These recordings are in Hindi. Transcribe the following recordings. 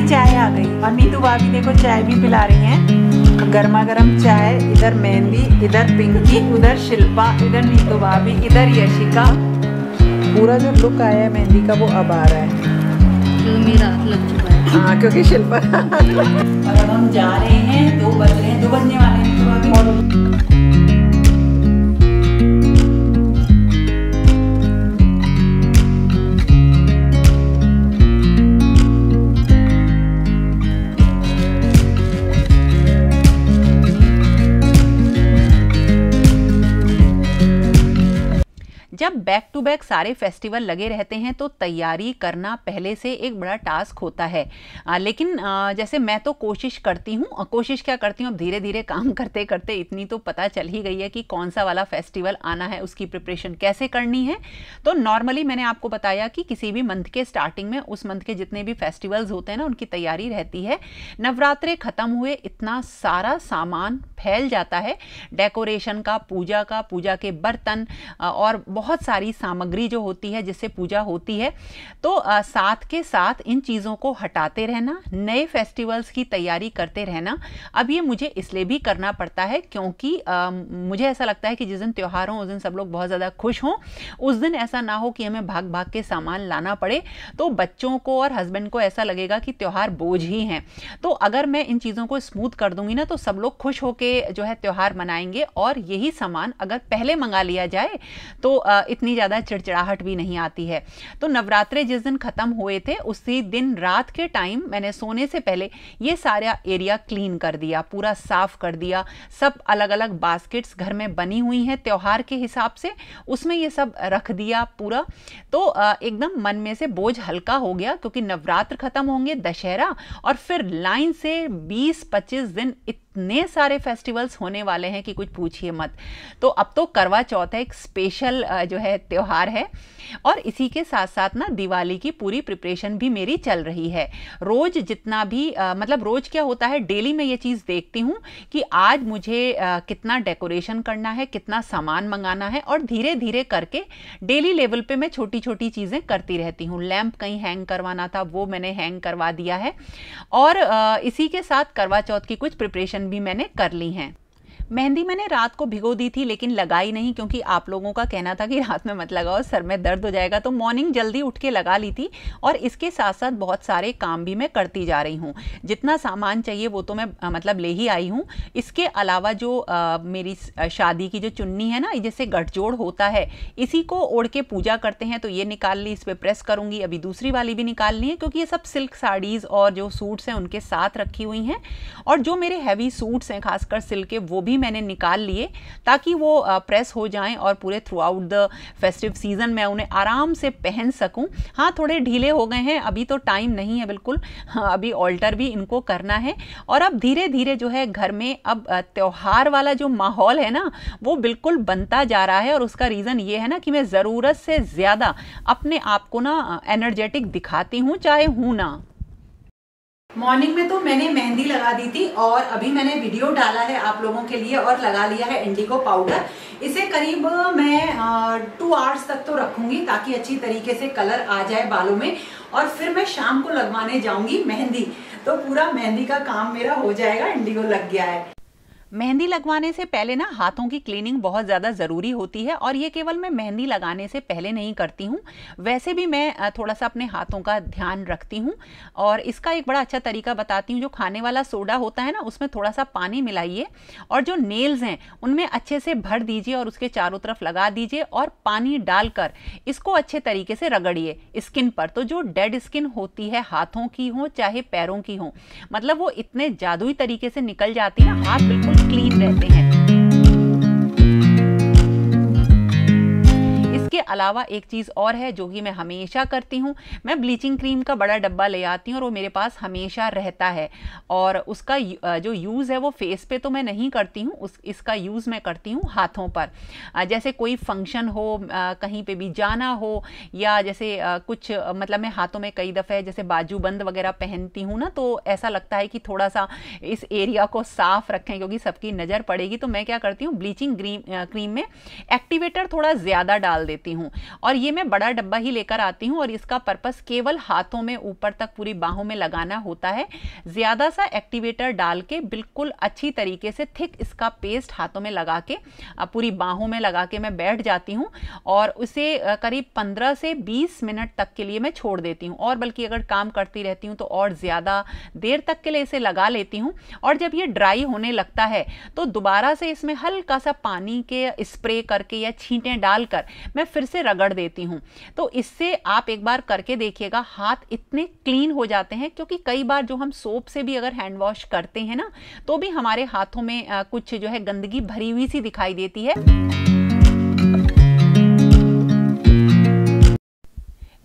हमारी चाय आ गई और नीतू भाभी देखो चाय भी पिला रही हैं। गर्मा गर्म चाय, इधर मेहंदी, इधर पिंकी, उधर शिल्पा, इधर नीतू भाभी, इधर यशिका। पूरा जो लुक आया है मेहंदी का वो अब आ रहा है। मेरा हाथ लग चुका है। हाँ, क्योंकि शिल्पा और अब हम जा रहे हैं, 2 बज रहे हैं, 2 बजने वाले हैं नीतू भाभी। जब बैक टू बैक सारे फेस्टिवल लगे रहते हैं तो तैयारी करना पहले से एक बड़ा टास्क होता है। लेकिन जैसे मैं तो कोशिश करती हूँ, कोशिश क्या करती हूँ, अब धीरे धीरे काम करते करते इतनी तो पता चल ही गई है कि कौन सा वाला फेस्टिवल आना है, उसकी प्रिपरेशन कैसे करनी है। तो नॉर्मली मैंने आपको बताया कि किसी भी मंथ के स्टार्टिंग में उस मंथ के जितने भी फेस्टिवल्स होते हैं ना, उनकी तैयारी रहती है। नवरात्रे खत्म हुए इतना सारा सामान फैल जाता है, डेकोरेशन का, पूजा के बर्तन और बहुत सारी सामग्री जो होती है जिससे पूजा होती है। तो साथ के साथ इन चीज़ों को हटाते रहना, नए फेस्टिवल्स की तैयारी करते रहना। अब ये मुझे इसलिए भी करना पड़ता है क्योंकि मुझे ऐसा लगता है कि जिस दिन त्यौहार हो उस दिन सब लोग बहुत ज़्यादा खुश हों। उस दिन ऐसा ना हो कि हमें भाग भाग के सामान लाना पड़े, तो बच्चों को और हस्बैंड को ऐसा लगेगा कि त्यौहार बोझ ही हैं। तो अगर मैं इन चीज़ों को स्मूथ कर दूंगी ना, तो सब लोग खुश होके जो है त्यौहार मनाएंगे। और यही सामान अगर पहले मंगा लिया जाए तो इतनी ज़्यादा चिड़चिड़ाहट भी नहीं आती है। तो नवरात्रे जिस दिन ख़त्म हुए थे उसी दिन रात के टाइम मैंने सोने से पहले ये सारा एरिया क्लीन कर दिया, पूरा साफ कर दिया। सब अलग अलग बास्केट्स घर में बनी हुई हैं त्यौहार के हिसाब से, उसमें ये सब रख दिया पूरा। तो एकदम मन में से बोझ हल्का हो गया, क्योंकि नवरात्र ख़त्म होंगे, दशहरा, और फिर लाइन से 20-25 दिन इतने सारे फेस्टिवल्स होने वाले हैं कि कुछ पूछिए मत। तो अब तो करवा चौथ है, एक स्पेशल जो है त्योहार है। और इसी के साथ साथ ना दिवाली की पूरी प्रिपरेशन भी मेरी चल रही है। रोज जितना भी मतलब रोज क्या होता है, डेली मैं ये चीज़ देखती हूँ कि आज मुझे कितना डेकोरेशन करना है, कितना सामान मंगाना है, और धीरे धीरे करके डेली लेवल पे मैं छोटी छोटी चीज़ें करती रहती हूँ। लैंप कहीं हैंग करवाना था, वो मैंने हैंग करवा दिया है। और इसी के साथ करवा चौथ की कुछ प्रिपरेशन भी मैंने कर ली हैं। मेहंदी मैंने रात को भिगो दी थी, लेकिन लगाई नहीं, क्योंकि आप लोगों का कहना था कि रात में मत लगाओ, सर में दर्द हो जाएगा। तो मॉर्निंग जल्दी उठ के लगा ली थी। और इसके साथ साथ बहुत सारे काम भी मैं करती जा रही हूँ। जितना सामान चाहिए वो तो मैं मतलब ले ही आई हूँ। इसके अलावा जो मेरी शादी की जो चुन्नी है ना, जिससे गठजोड़ होता है, इसी को ओढ़ के पूजा करते हैं, तो ये निकाल ली, इस पर प्रेस करूँगी। अभी दूसरी वाली भी निकालनी है, क्योंकि ये सब सिल्क साड़ीज़ और जो सूट्स हैं उनके साथ रखी हुई हैं। और जो मेरे हैवी सूट्स हैं खासकर सिल्क के, वो भी मैंने निकाल लिए, ताकि वो प्रेस हो जाएं और पूरे through out the festive season में उन्हें आराम से पहन सकूं। हाँ, थोड़े ढीले हो गए हैं, अभी तो टाइम नहीं है बिल्कुल। हाँ, अभी ऑल्टर भी इनको करना है। और अब धीरे धीरे जो है घर में अब त्योहार वाला जो माहौल है ना, वो बिल्कुल बनता जा रहा है। और उसका रीज़न ये है ना कि मैं ज़रूरत से ज़्यादा अपने आप को ना एनर्जेटिक दिखाती हूँ, चाहे हूँ ना। मॉर्निंग में तो मैंने मेहंदी लगा दी थी, और अभी मैंने वीडियो डाला है आप लोगों के लिए और लगा लिया है इंडिगो पाउडर। इसे करीब मैं 2 आवर्स तक तो रखूंगी, ताकि अच्छी तरीके से कलर आ जाए बालों में। और फिर मैं शाम को लगवाने जाऊंगी मेहंदी, तो पूरा मेहंदी का काम मेरा हो जाएगा। इंडिगो लग गया है। मेहंदी लगवाने से पहले ना हाथों की क्लीनिंग बहुत ज़्यादा ज़रूरी होती है। और ये केवल मैं मेहंदी लगाने से पहले नहीं करती हूँ, वैसे भी मैं थोड़ा सा अपने हाथों का ध्यान रखती हूँ। और इसका एक बड़ा अच्छा तरीका बताती हूँ। जो खाने वाला सोडा होता है ना, उसमें थोड़ा सा पानी मिलाइए, और जो नेल्स हैं उनमें अच्छे से भर दीजिए और उसके चारों तरफ लगा दीजिए, और पानी डालकर इसको अच्छे तरीके से रगड़िए स्किन पर। तो जो डेड स्किन होती है, हाथों की हो चाहे पैरों की हो, मतलब वो इतने जादुई तरीके से निकल जाती है ना, हाथ बिल्कुल क्लीन रहते हैं। इसके अलावा एक चीज़ और है जो कि मैं हमेशा करती हूँ। मैं ब्लीचिंग क्रीम का बड़ा डब्बा ले आती हूँ, और वो मेरे पास हमेशा रहता है। और उसका जो यूज़ है वो फेस पे तो मैं नहीं करती हूँ, इसका यूज़ मैं करती हूँ हाथों पर। जैसे कोई फंक्शन हो, कहीं पे भी जाना हो, या जैसे कुछ मतलब मैं हाथों में कई दफ़े जैसे बाजूबंद वगैरह पहनती हूँ ना, तो ऐसा लगता है कि थोड़ा सा इस एरिया को साफ रखें, क्योंकि सबकी नज़र पड़ेगी। तो मैं क्या करती हूँ, ब्लीचिंग क्रीम में एक्टिवेटर थोड़ा ज़्यादा डाल देती लेती हूँ। और ये मैं बड़ा डब्बा ही लेकर आती हूँ और इसका पर्पस केवल हाथों में ऊपर तक पूरी बाहों में लगाना होता है। ज़्यादा सा एक्टिवेटर डाल के बिल्कुल अच्छी तरीके से थिक इसका पेस्ट हाथों में लगा के पूरी बाहों में लगा के मैं बैठ जाती हूँ और उसे करीब 15 से 20 मिनट तक के लिए मैं छोड़ देती हूँ। और बल्कि अगर काम करती रहती हूँ तो और ज़्यादा देर तक के लिए इसे लगा लेती हूँ। और जब ये ड्राई होने लगता है तो दोबारा से इसमें हल्का सा पानी के स्प्रे करके या छींटें डालकर मैं फिर से रगड़ देती हूँ। तो इससे आप एक बार करके देखिएगा, हाथ इतने क्लीन हो जाते हैं। क्योंकि कई बार जो हम सोप से भी अगर हैंड वॉश करते हैं ना, तो भी हमारे हाथों में कुछ जो है गंदगी भरी हुई सी दिखाई देती है।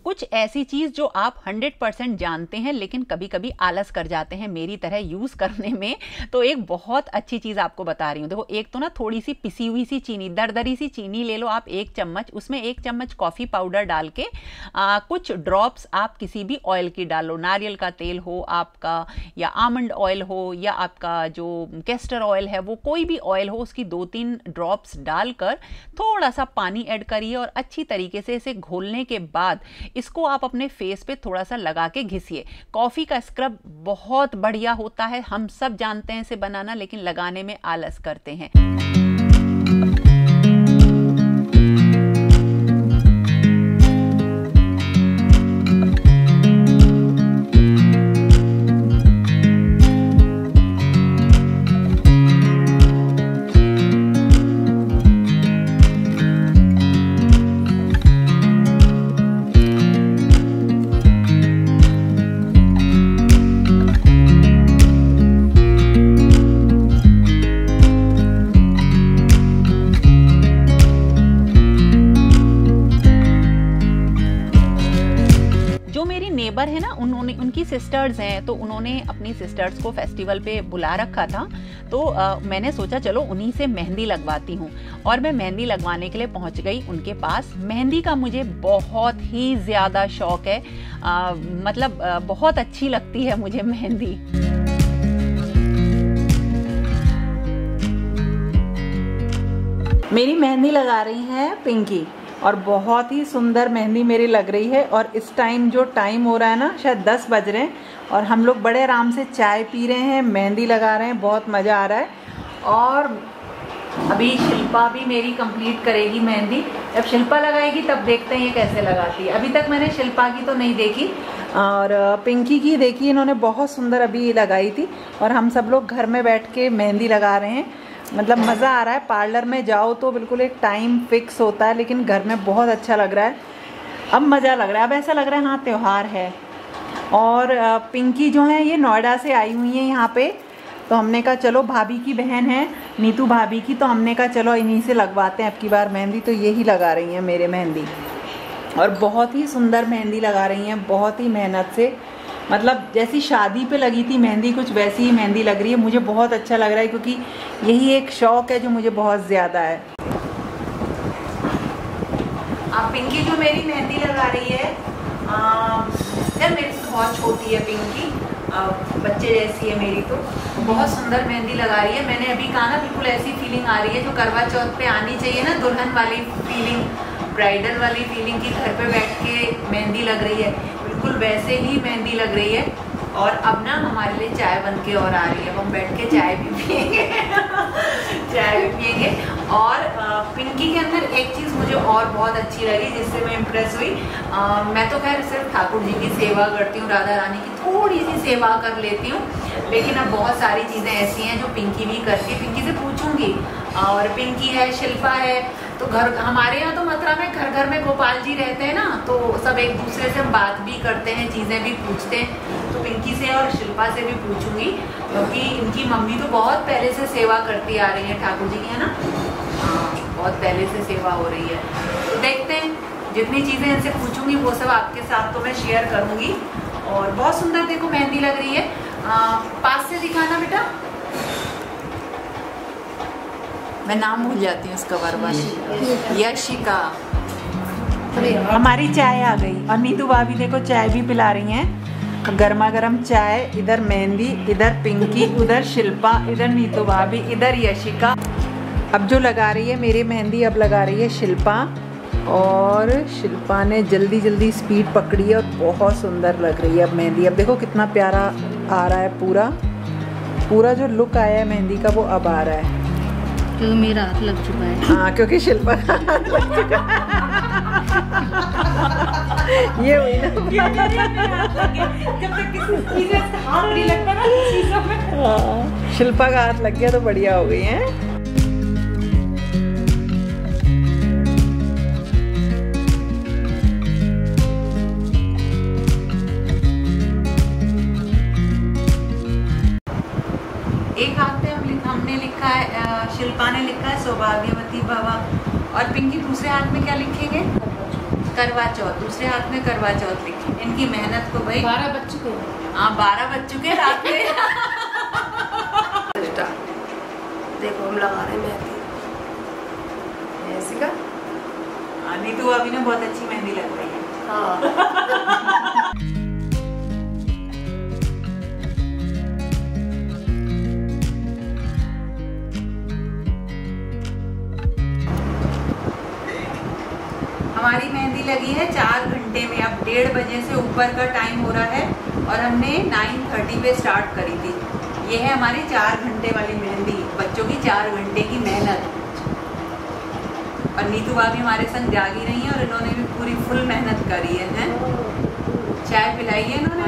कुछ ऐसी चीज़ जो आप 100% जानते हैं लेकिन कभी कभी आलस कर जाते हैं मेरी तरह यूज़ करने में, तो एक बहुत अच्छी चीज़ आपको बता रही हूँ। देखो, एक तो ना थोड़ी सी पिसी हुई सी चीनी, दरदरी सी चीनी ले लो आप 1 चम्मच, उसमें 1 चम्मच कॉफ़ी पाउडर डाल के कुछ ड्रॉप्स आप किसी भी ऑयल की डाल लो, नारियल का तेल हो आपका या आमंड ऑयल हो या आपका जो कैस्टर ऑयल है, वो कोई भी ऑयल हो, उसकी 2-3 ड्रॉप्स डालकर थोड़ा सा पानी ऐड करिए और अच्छी तरीके से इसे घोलने के बाद इसको आप अपने फेस पे थोड़ा सा लगा के घिसिए। कॉफ़ी का स्क्रब बहुत बढ़िया होता है, हम सब जानते हैं इसे बनाना, लेकिन लगाने में आलस करते हैं। नेबर है ना, उनकी सिस्टर्स हैं, तो उन्होंने अपनी सिस्टर्स को फेस्टिवल पे बुला रखा था। तो मैंने सोचा चलो उन्हीं से मेहंदी लगवाती हूँ और मैं मेहंदी लगवाने के लिए पहुँच गई उनके पास। मेहंदी का मुझे बहुत ही ज़्यादा शौक है, मतलब बहुत अच्छी लगती है मुझे मेहंदी। मेरी मेहंदी लगा रही है पिंकी और बहुत ही सुंदर मेहंदी मेरी लग रही है। और इस टाइम जो टाइम हो रहा है ना, शायद 10 बज रहे हैं और हम लोग बड़े आराम से चाय पी रहे हैं, मेहंदी लगा रहे हैं, बहुत मज़ा आ रहा है। और अभी शिल्पा भी मेरी कंप्लीट करेगी मेहंदी। जब शिल्पा लगाएगी तब देखते हैं ये कैसे लगाती है। अभी तक मैंने शिल्पा की तो नहीं देखी और पिंकी की देखी, इन्होंने बहुत सुंदर अभी लगाई थी। और हम सब लोग घर में बैठ के मेहंदी लगा रहे हैं, मतलब मज़ा आ रहा है। पार्लर में जाओ तो बिल्कुल एक टाइम फिक्स होता है, लेकिन घर में बहुत अच्छा लग रहा है। अब मज़ा लग रहा है, अब ऐसा लग रहा है हाँ त्यौहार है। और पिंकी जो है ये नोएडा से आई हुई है यहाँ पे, तो हमने कहा चलो, भाभी की बहन है नीतू भाभी की, तो हमने कहा चलो इन्हीं से लगवाते हैं अब की बार मेहंदी। तो यही लगा रही हैं मेरे मेहंदी और बहुत ही सुंदर मेहंदी लगा रही हैं, बहुत ही मेहनत से। मतलब जैसी शादी पे लगी थी मेहंदी, कुछ वैसी ही मेहंदी लग रही है। मुझे बहुत अच्छा लग रहा है क्योंकि यही एक शौक़ है जो मुझे बहुत ज़्यादा है। अब पिंकी जो मेरी मेहंदी लगा रही है, यार मेरे से बहुत छोटी है पिंकी, बच्चे जैसी है मेरी, तो बहुत सुंदर मेहंदी लगा रही है। मैंने अभी कहा ना, बिल्कुल ऐसी फीलिंग आ रही है जो करवा चौथ पे आनी चाहिए ना, दुल्हन वाली फीलिंग, ब्राइडल वाली फीलिंग की घर पे बैठ के मेहंदी लग रही है, बिल्कुल वैसे ही मेहंदी लग रही है। और अब ना हमारे लिए चाय बन के और आ रही है, हम बैठ के चाय भी पियेंगे चाय भी पियेंगे। और पिंकी के अंदर एक चीज़ मुझे और बहुत अच्छी लगी, जिससे मैं इम्प्रेस हुई। मैं तो खैर सिर्फ ठाकुर जी की सेवा करती हूँ, राधा रानी की थोड़ी सी सेवा कर लेती हूँ, लेकिन अब बहुत सारी चीज़ें ऐसी हैं जो पिंकी भी करती है। पिंकी से पूछूंगी। और पिंकी है, शिल्पा है, तो घर हमारे यहाँ तो मथुरा में घर घर में गोपाल जी रहते हैं ना, तो सब एक दूसरे से बात भी करते हैं, चीज़ें भी पूछते हैं। तो पिंकी से और शिल्पा से भी पूछूंगी, क्योंकि इनकी मम्मी तो बहुत पहले से सेवा करती आ रही है ठाकुर जी की, है ना, बहुत पहले से सेवा हो रही है। तो देखते हैं, जितनी चीज़ें इनसे पूछूंगी वो सब आपके साथ तो मैं शेयर करूँगी। और बहुत सुंदर देखो मेहंदी लग रही है। पास से दिखाना बेटा, मैं नाम भूल जाती हूँ उसका बार बार। यशिका। हमारी चाय आ गई और नीतू भाभी देखो चाय भी पिला रही हैं, गर्मा गर्म चाय। इधर मेहंदी, इधर पिंकी, उधर शिल्पा, इधर नीतू भाभी, इधर यशिका। अब जो लगा रही है मेरी मेहंदी, अब लगा रही है शिल्पा। और शिल्पा ने जल्दी जल्दी स्पीड पकड़ी है और बहुत सुंदर लग रही है अब मेहंदी। अब देखो कितना प्यारा आ रहा है, पूरा जो लुक आया है मेहंदी का वो अब आ रहा है, क्योंकि मेरा हाथ लग चुका है। हाँ, क्योंकि शिल्पा का हाथ लग चुका है। ये हुई ना, जब तक किसी चीज़ से हाथ नहीं लगता ना चीज़ों में। हाँ, शिल्पा का हाथ लग गया तो बढ़िया हो गई है। एक हाथ पे हमने लिखा है, शिल्पा ने लिखा है सौभाग्यवती भवा, और पिंकी दूसरे हाथ में क्या लिखेंगे? करवा चौथ। दूसरे हाथ में करवा चौथ लिखे। इनकी मेहनत को भाई 12 बज चुके हैं। हाँ, 12 बज चुके रात में। देखो हम लगा रहे हैं मेहंदी ऐसी का। नीतू अभी ने बहुत अच्छी मेहंदी लग रही है। हाँ। हमारी मेहंदी लगी है 4 घंटे में। अब 1:30 बजे से ऊपर का टाइम हो रहा है और हमने 9:30 पे स्टार्ट करी थी। ये है हमारी 4 घंटे वाली मेहंदी, बच्चों की 4 घंटे की मेहनत। और नीतू भाभी हमारे संग जागी रही हैं और इन्होंने भी पूरी फुल मेहनत करी है, हैं? चाय पिलाई है इन्होंने।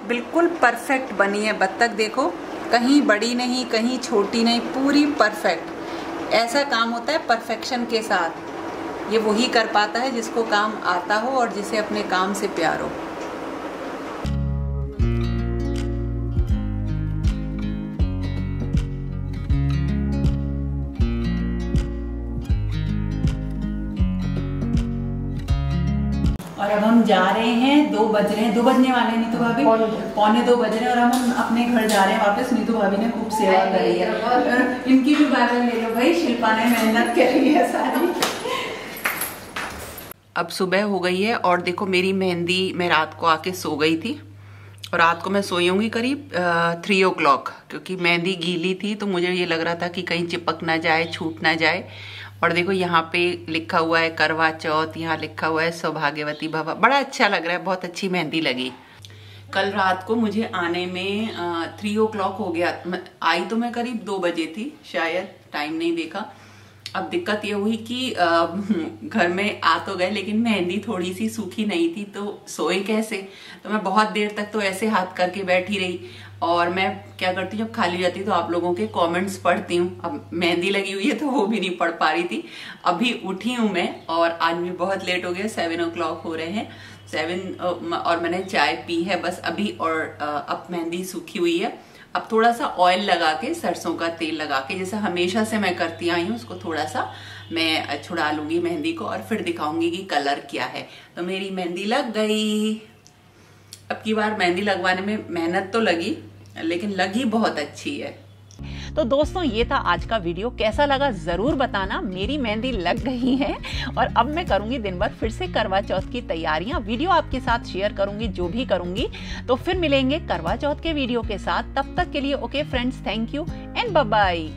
बिल्कुल परफेक्ट बनी है बत्तख, देखो कहीं बड़ी नहीं कहीं छोटी नहीं, पूरी परफेक्ट। ऐसा काम होता है परफेक्शन के साथ। ये वही कर पाता है जिसको काम आता हो और जिसे अपने काम से प्यार हो। और अब हम जा रहे हैं, 2 बज रहे हैं, 2 बजने वाले हैं नीतू भाभी, 1:45 बज रहे हैं और हम अपने घर जा रहे हैं वापस। नीतू भाभी ने खूब सेवा करी है, इनकी भी बारह ले लो भाई, शिल्पा ने मेहनत करी है सारी। अब सुबह हो गई है और देखो मेरी मेहंदी, मैं रात को आके सो गई थी और रात को मैं सोई होंगी करीब 3 o'clock, क्योंकि मेहंदी गीली थी तो मुझे ये लग रहा था कि कहीं चिपक ना जाए, छूट ना जाए। और देखो यहाँ पे लिखा हुआ है करवा चौथ, यहाँ लिखा हुआ है सौभाग्यवती भवा। बड़ा अच्छा लग रहा है, बहुत अच्छी मेहंदी लगी। कल रात को मुझे आने में 3 o'clock हो गया। आई तो मैं करीब 2 बजे थी शायद, टाइम नहीं देखा। अब दिक्कत ये हुई कि घर में आ तो गए लेकिन मेहंदी थोड़ी सी सूखी नहीं थी तो सोए कैसे। तो मैं बहुत देर तक तो ऐसे हाथ करके बैठी रही। और मैं क्या करती हूँ, जब खाली जाती तो आप लोगों के कमेंट्स पढ़ती हूँ। अब मेहंदी लगी हुई है तो वो भी नहीं पढ़ पा रही थी। अभी उठी हूँ मैं और आज भी बहुत लेट हो गया, 7 o'clock हो रहे हैं, 7 और मैंने चाय पी है बस अभी। और अब मेहंदी सूखी हुई है। अब थोड़ा सा ऑयल लगा के, सरसों का तेल लगा के, जैसे हमेशा से मैं करती आई हूँ, उसको थोड़ा सा मैं छुड़ा लूंगी मेहंदी को और फिर दिखाऊंगी कि कलर क्या है। तो मेरी मेहंदी लग गई। अब की बार मेहंदी लगवाने में मेहनत तो लगी लेकिन लगी बहुत अच्छी है। तो दोस्तों ये था आज का वीडियो, कैसा लगा जरूर बताना। मेरी मेहंदी लग गई है और अब मैं करूंगी दिन भर फिर से करवा चौथ की तैयारियां। वीडियो आपके साथ शेयर करूंगी जो भी करूंगी। तो फिर मिलेंगे करवा चौथ के वीडियो के साथ। तब तक के लिए okay friends, thank you and bye bye.